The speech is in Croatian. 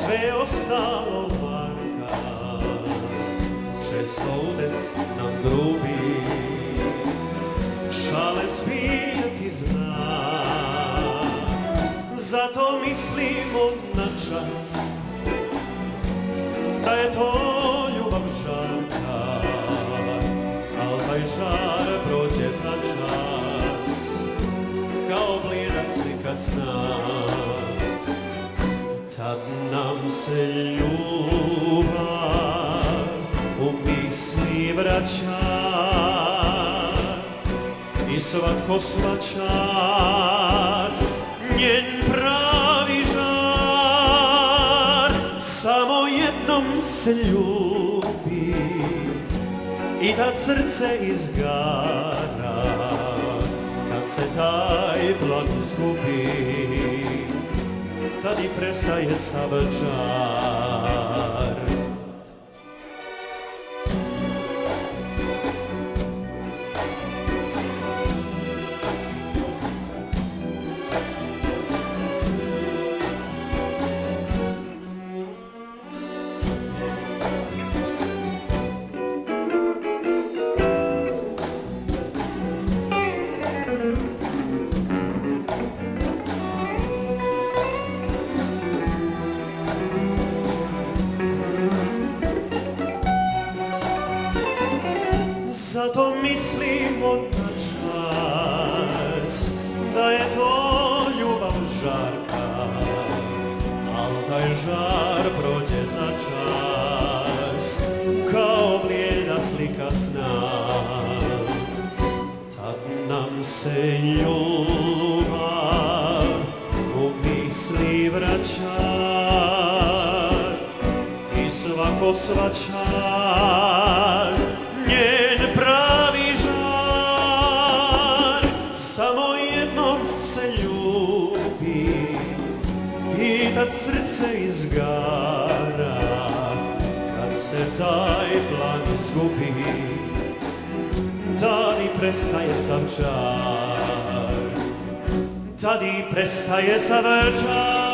sve ostalo varka, često udes nam grubi, šale zbijati zna. Zato mislimo na čas, da je to ljubav žarka, al taj žar prođe za čas, kao blijeda slika sna. Tad nam se ljubav u misli vraća i svatko shvaća njen pravi žar. Samo jednom se ljubi i tad srce izgara, kad se taj plan izgubi, tad i prestaje sav čar. Zato mislimo na čas, da je to ljubav žarka, al taj žar prođe za čas, kao blijeda slika sna. Tad nam se ljubav u misli vraća i svako shvaća njen pravi žar. Samo jednom se ljubi i tad srce izgara, kad se taj plan izgubi, tad i prestaje sav čar, tad i prestaje sav čar.